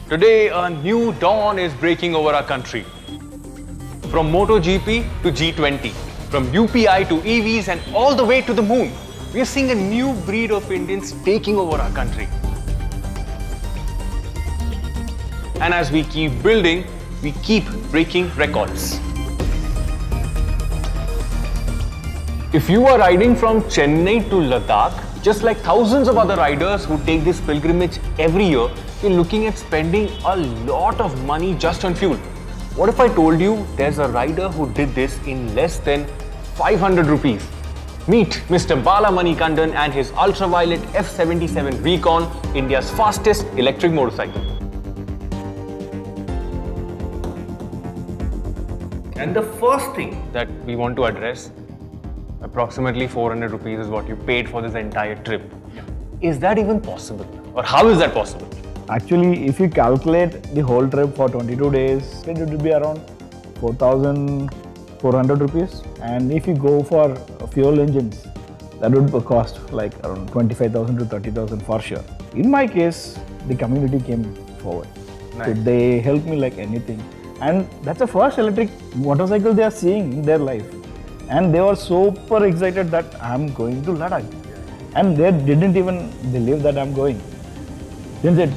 Today, a new dawn is breaking over our country. From MotoGP to G20, from UPI to EVs and all the way to the moon, we are seeing a new breed of Indians taking over our country. And as we keep building, we keep breaking records. If you are riding from Chennai to Ladakh, just like thousands of other riders who take this pilgrimage every year, you're looking at spending a lot of money just on fuel. What if I told you there's a rider who did this in less than 500 rupees? Meet Mr. Bala and his Ultraviolette F77 Recon, India's fastest electric motorcycle. And the first thing that we want to address, approximately 400 rupees is what you paid for this entire trip. Yeah. Is that even possible? Or how is that possible? Actually, if you calculate the whole trip for 22 days, it would be around 4,400 rupees. And if you go for fuel engines, that would cost like around 25,000 to 30,000 for sure. In my case, the community came forward. Nice. So they helped me like anything. And that's the first electric motorcycle they are seeing in their life. And they were super excited that I'm going to Ladakh. And they didn't even believe that I'm going. Then said,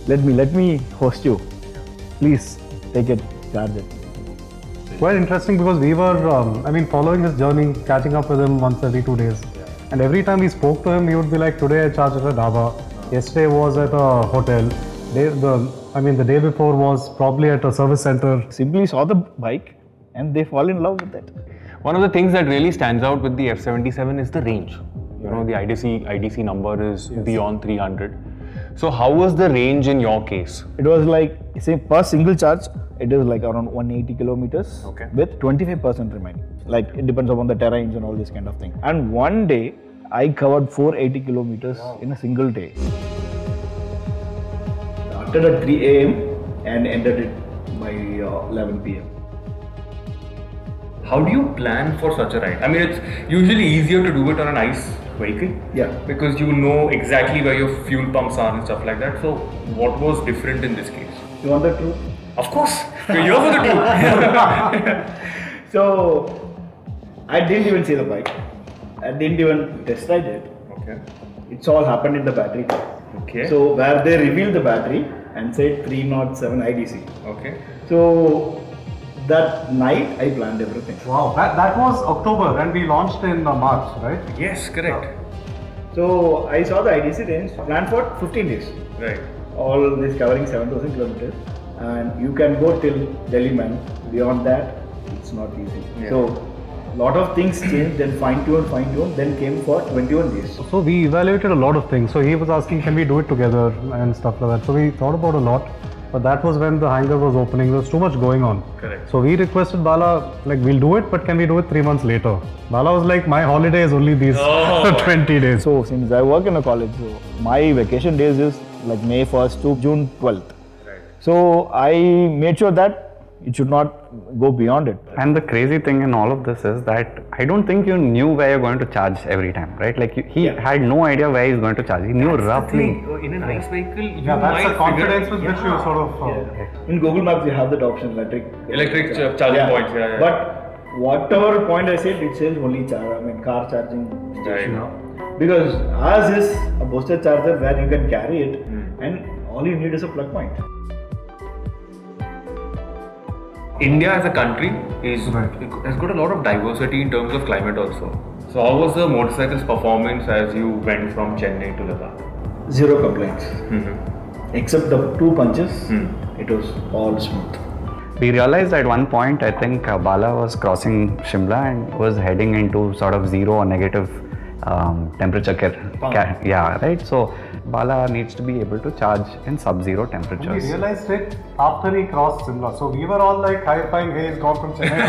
let me host you. Please take it, charge it. Quite interesting because we were, following his journey, catching up with him once every 2 days. Yeah. And every time we spoke to him, he would be like, today I charged at a dhaba. Yesterday was at a hotel. The day before was probably at a service center. Simply saw the bike and they fall in love with it. One of the things that really stands out with the F77 is the range. You know, the IDC number is beyond 300. So how was the range in your case? It was like, say per single charge, it is like around 180 kilometers with 25% remaining. Like it depends upon the terrains and all this kind of thing. And one day, I covered 480 kilometers in a single day. Started at 3 AM and ended it by 11 PM. How do you plan for such a ride? I mean, it's usually easier to do it on an ICE vehicle. Yeah. Because you know exactly where your fuel pumps are and stuff like that. So, what was different in this case? You want the truth? Of course. We're here for the truth. So, I didn't even see the bike. I didn't even test ride it. Okay. It's all happened in the battery. Okay. So, where they revealed the battery and said 307 IDC. Okay. So, that night I planned everything. Wow, that was October and we launched in March, right? Yes, correct. So I saw the IDC range, planned for 15 days. Right. All this covering 7,000 kilometers. And you can go till Delhi man. Beyond that, it's not easy. Yeah. So, lot of things changed, then fine tune, then came for 21 days. So we evaluated a lot of things. So he was asking, can we do it together and stuff like that. So we thought about a lot. But that was when the hangar was opening. There was too much going on. Correct. So we requested Bala, like, we'll do it, but can we do it 3 months later? Bala was like, my holiday is only these 20 days. So since I work in a college, so my vacation days is like May 1st to June 12th. Right. So I made sure that it should not go beyond it. And the crazy thing in all of this is that I don't think you knew where you're going to charge every time, right? Like he had no idea where he's going to charge. He knew roughly. In an ICE vehicle, you that's the confidence with which you sort of... In Google Maps, you have that option, electric charging points. Yeah. But whatever point I said, it says only car charging station. Right. Because ours is a boosted charger where you can carry it and all you need is a plug point. India as a country has got a lot of diversity in terms of climate also. So how was the motorcycle's performance as you went from Chennai to Ladakh? Zero complaints. Except the 2 punches, it was all smooth. We realized at one point, I think Bala was crossing Shimla and was heading into sort of zero or negative temperature. Yeah, right? So Bala needs to be able to charge in sub-zero temperatures. We realized it after he crossed Shimla. So we were all like high-fiving, hey, he's gone from Chennai.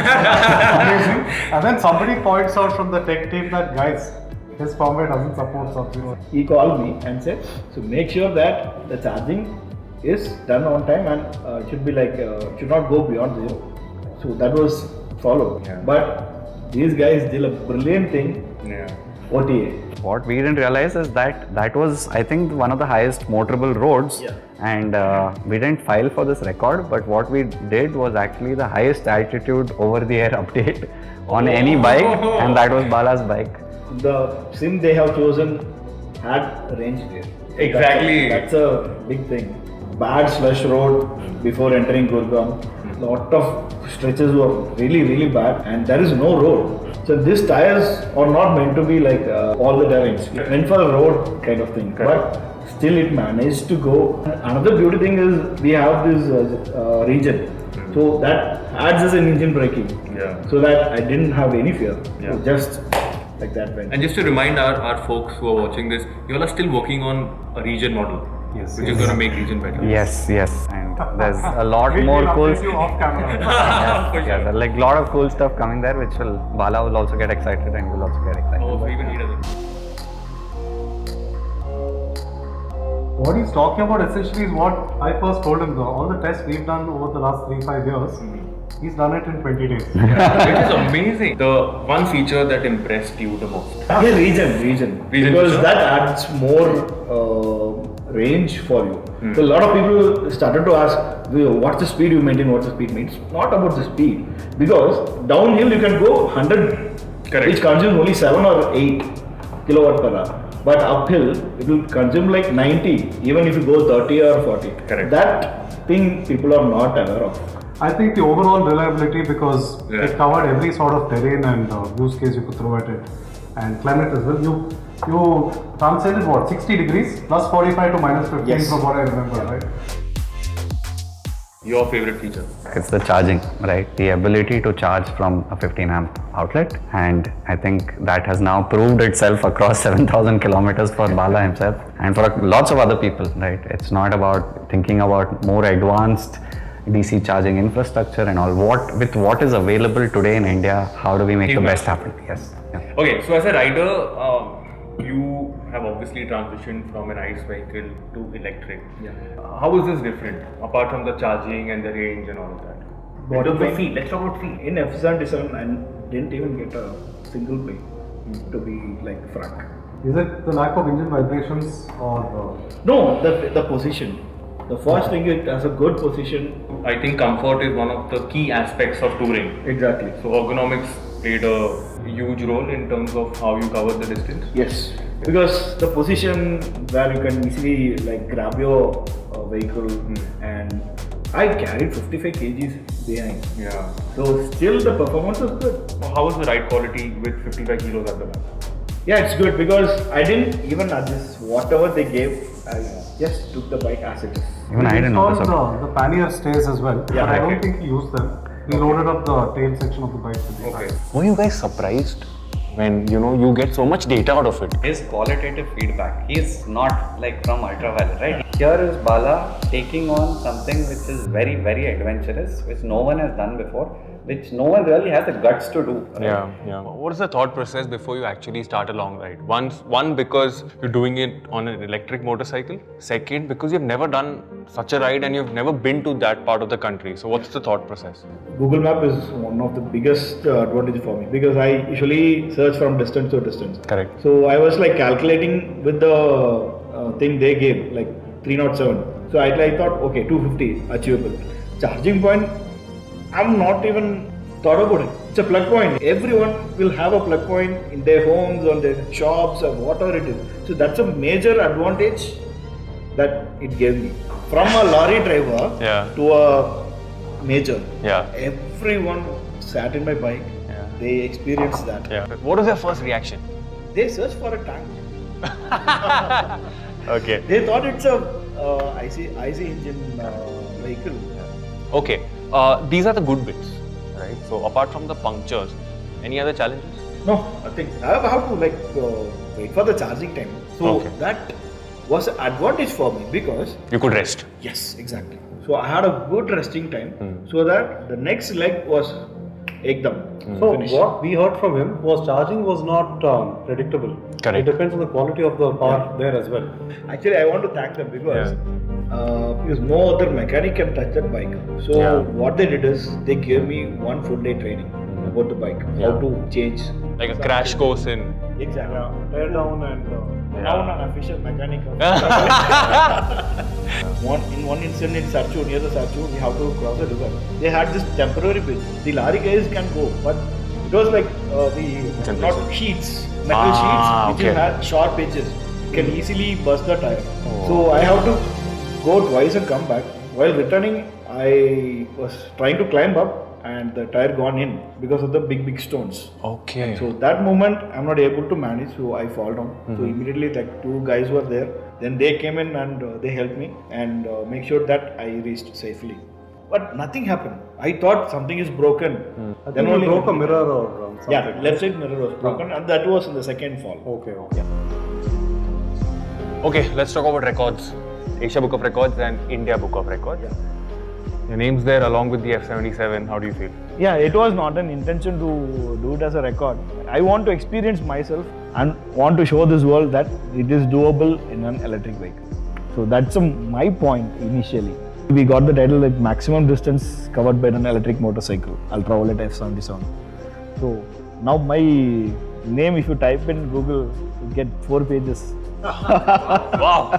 Amazing. And then somebody points out from the tech team that, guys, his firmware doesn't support sub-zero. He called me and said, so make sure that the charging is done on time and should be like, should not go beyond zero. So that was followed. Yeah. But these guys did a brilliant thing. Yeah. OTA. What we didn't realize is that that was, I think, one of the highest motorable roads. Yeah. And we didn't file for this record, but what we did was actually the highest altitude over-the-air update on any bike, and that was Bala's bike. The sim they have chosen had range there. Exactly. That's a big thing. Bad slush road before entering Gurgaon. Lot of stretches were really bad, and there is no road. So these tires are not meant to be like all the terrains. Meant for a road kind of thing. But still it managed to go. Another beauty thing is we have this region. So that adds as an engine braking. Yeah. So that I didn't have any fear. Yeah. So just like that went. And just to remind our folks who are watching this, you all are still working on a region model. Yes. Which is going to make region better. Yes, and there's a lot more cool. You off camera. Yeah, like a lot of cool stuff coming there, which Bala will also get excited, and will also get excited. Oh, so even he doesn't. What he's talking about essentially is what I first told him though. All the tests we've done over the last 3-5 years, he's done it in 20 days. It is amazing. The one feature that impressed you the most. Yeah, region. Because feature? that adds more range for you. So a lot of people started to ask, what's the speed you maintain, what's the speed you maintain? It's not about the speed. Because downhill you can go 100, Correct. which consumes only 7 or 8 kilowatt per hour. But uphill, it will consume like 90, even if you go 30 or 40. Correct. That thing people are not aware of. I think the overall reliability, because Yeah. it covered every sort of terrain and use case you could throw at it, and climate as well. You translated what, 60 degrees plus 45 to minus 15 Yes. from what I remember, right? Your favorite feature? It's the charging, right? The ability to charge from a 15 amp outlet, and I think that has now proved itself across 7,000 kilometers for Bala himself and for lots of other people, right? It's not about thinking about more advanced DC charging infrastructure and all. With what is available today in India, how do we make the best happen? Yes. Yeah. Okay, so as a rider, you have obviously transitioned from an ICE vehicle to electric. Yeah. How is this different, apart from the charging and the range and all of that? In terms of feel, let's talk about feel. In F77, I didn't even get a single play to be like frank. Is it the lack of engine vibrations or No, the position. The first thing, it has a good position. I think comfort is one of the key aspects of touring. Exactly. So ergonomics played a huge role in terms of how you cover the distance. Yes, because the position where you can easily like grab your vehicle, and I carried 55 kgs behind. Yeah. So still the performance was good. How was the ride quality with 55 kilos at the back? Yeah, it's good because I didn't even adjust whatever they gave. I just took the bike as it is. Even I didn't notice. the pannier stays as well, Yeah, but I don't okay. think he used them. He loaded up the tail section of the bike with the Okay. Were you guys surprised when you get so much data out of it? His qualitative feedback, he's not like from Ultraviolette, right? Here is Bala taking on something which is very, very adventurous, which no one has done before, which no one really has the guts to do. Right? Yeah. What is the thought process before you actually start a long ride? One, because you're doing it on an electric motorcycle. Second, because you've never done such a ride and you've never been to that part of the country. So what's the thought process? Google Map is one of the biggest advantage for me because I usually search from distance to distance. Correct. So I was like calculating with the thing they gave, like 307. So I thought, okay, 250 achievable. Charging point, I'm not even thought about it. It's a plug point. Everyone will have a plug point in their homes, on their shops, or whatever it is. So that's a major advantage that it gave me. From a lorry driver to a major, everyone sat in my bike. They experienced that. What was their first reaction? They searched for a tank. Okay. They thought it's a IC engine vehicle. Okay. These are the good bits, right? So apart from the punctures, any other challenges? No, nothing. I have to like wait for the charging time. So that was an advantage for me because you could rest. Yes, exactly. So I had a good resting time so that the next leg was ekdam. So finished. what we heard from him was charging was not predictable. Correct. It depends on the quality of the power there as well. Actually, I want to thank them because no other mechanic can touch that bike. So what they did is they gave me one full day training. about the bike, how to change. Like a crash course in. Exactly. Tear down and now an official mechanic. In one incident in Sarchu, near the Sarchu, we have to cross a river. They had this temporary bridge. The lorry guys can go, but it was like not sheets, metal sheets, which had sharp edges. Can easily burst the tire. So I have to go twice and come back. While returning, I was trying to climb up and the tire gone in because of the big stones. Okay. So that moment I'm not able to manage, so I fall down. So immediately like 2 guys were there. Then they came in and they helped me and make sure that I reached safely. But nothing happened. I thought something is broken. I think you broke a mirror or something. Yeah, left side mirror was broken and that was in the second fall. Okay. Okay, let's talk about records. Asia Book of Records and India Book of Records. Your name's there along with the F77. How do you feel? Yeah, it was not an intention to do it as a record. I want to experience myself and want to show this world that it is doable in an electric bike. So that's my point initially. We got the title like maximum distance covered by an electric motorcycle, Ultraviolette F77. So now my name, if you type in Google, you get 4 pages. Wow!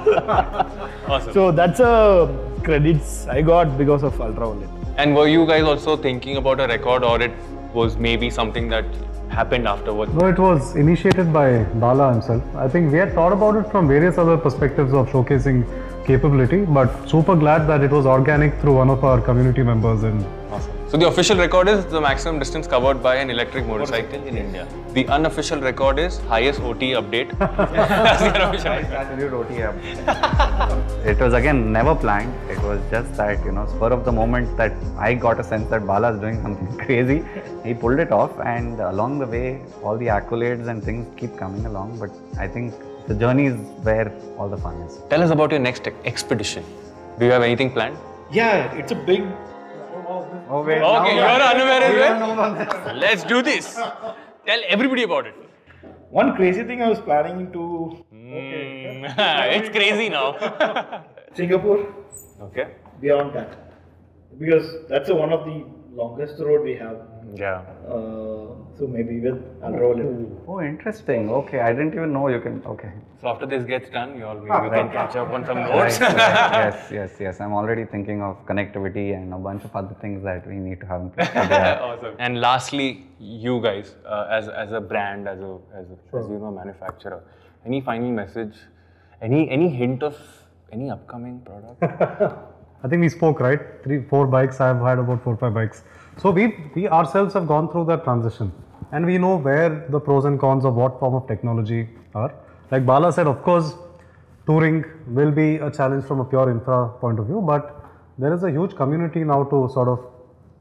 Awesome. So that's credits I got because of Ultraviolette. And were you guys also thinking about a record, or it was maybe something that happened afterwards? No, it was initiated by Bala himself. I think we had thought about it from various other perspectives of showcasing capability, but super glad that it was organic through one of our community members. And awesome. So the official record is the maximum distance covered by an electric motorcycle in India. The unofficial record is highest OT update. That's the unofficial record. It was again never planned. It was just that, spur of the moment that I got a sense that Bala is doing something crazy. He pulled it off, and along the way, all the accolades and things keep coming along. But I think the journey is where all the fun is. Tell us about your next expedition. Do you have anything planned? Yeah, it's a big. Okay, you're unaware as well? Let's do this. Tell everybody about it. One crazy thing I was planning to. It's crazy now. Singapore. Okay. Beyond that, because that's one of the longest road we have. Yeah. So maybe with Ultraviolette. Oh, interesting. Okay, I didn't even know you can. Okay. So after this gets done, you all maybe can catch up on some notes. Yes. I'm already thinking of connectivity and a bunch of other things that we need to have in place. Awesome. And lastly, you guys, as a brand, as a manufacturer, any final message? Any hint of any upcoming product? I think we spoke, right? 3-4 bikes. I've had about 4-5 bikes. So we ourselves have gone through that transition, and we know where the pros and cons of what form of technology are. Like Bala said, of course, touring will be a challenge from a pure infra point of view, but there is a huge community now to sort of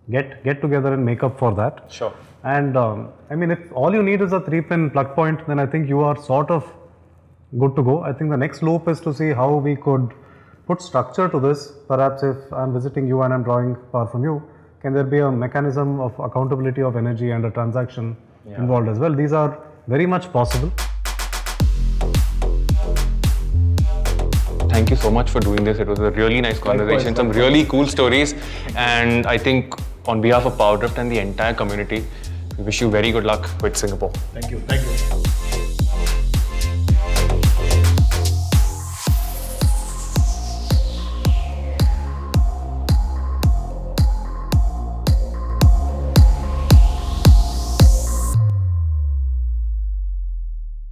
get together and make up for that. Sure. And I mean, if all you need is a 3-pin plug point, then I think you are sort of good to go. I think the next loop is to see how we could put structure to this. Perhaps if I'm visiting you and I'm drawing power from you, can there be a mechanism of accountability of energy and a transaction involved as well? These are very much possible. Thank you so much for doing this. It was a really nice conversation, some really cool stories, and I think on behalf of PowerDrift and the entire community, we wish you very good luck with Singapore. Thank you.